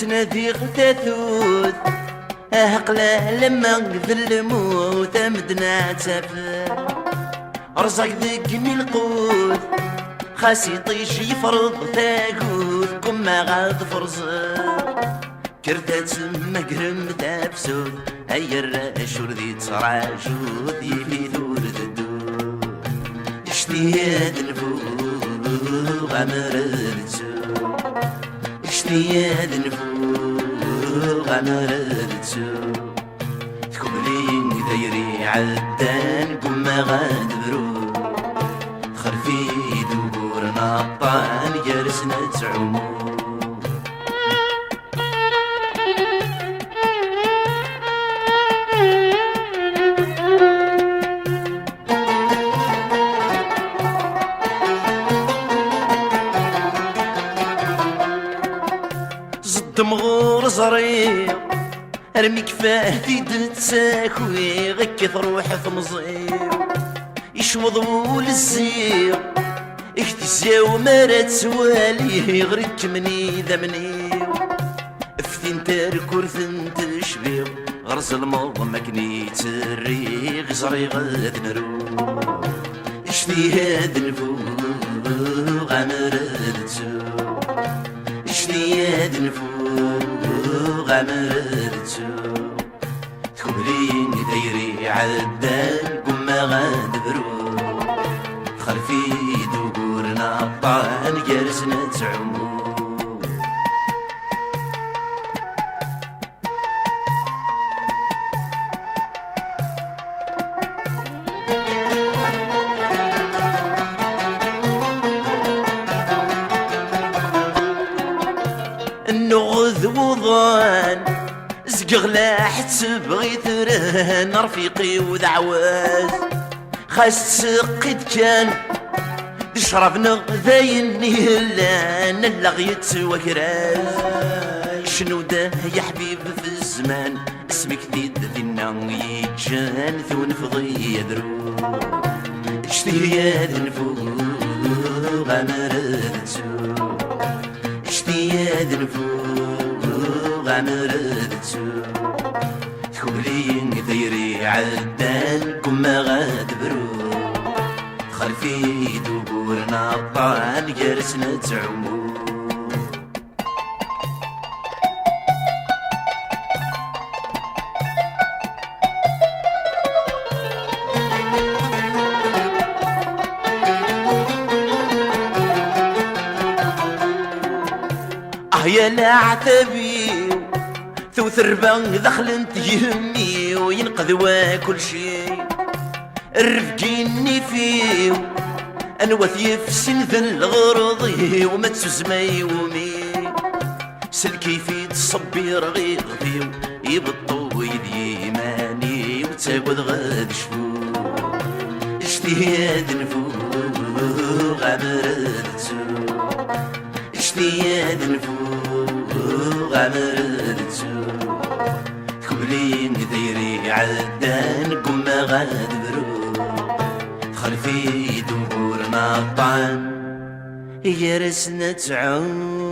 تنادي غتاثوث أهقله لما قذل الموت أمدنا تافل رزق ذقني القوت خاس يطيش يفرض تاقوث كما غاد فرزق كرتات مقرم تابسوث هيا الراشور ذي تراجوث يفي ثور ذدو اشتياد نفوغ غمرتو اشتياد نفوغ غمرتو تكملين دايري عدان كما غاد برو خلفي دبور نطان جالسنا تعمو دمغور زريق ارمي كفاهتي تساكوي غكي تروح ثمزير يشوضوا للزير اكتزاو مرات سوالي غرك مني ذمني افتين تاركور ثنت شبيغ غرز الموض مكني تريغ زري غاد نرو اشتيهاد نفوغ عمرتو اشتياد نفوغ غمرتو تكملين دايري عدان كما غاد برو خلفي دبورنا الطان جالسنا تعمو النغذ وضان زقغلاح تبغي ترهن رفيقي ودعواز خاس تسقيد كان تشرب نغذاين يهلان اللغيت وكراز شنو ده يا حبيب في الزمان اسمك ديد ذينا يجان ثون فضي يدرو اشتياد نفوغ غمرتو اشتياد نفوغ غمرتو تكملين دايري عدان كما غاد برو خلفي دبورنا الطان جالسنا تعمو يا العتبي ثوث ربان دخل يهمي وينقذوا كل شي الرفقيني فيه انوث يفسن ذا الغرضي وما تسمي ومي سلكي في تصبي رغيغي يبطو يدي ماني وتاخذ غاد شفو اجتهاد نفوغ عمرتو اشتياد نفوغ عمرتو تكملين دايري عدان كما غاد برو خلفي دبورنا الطعن يا رسنا تعود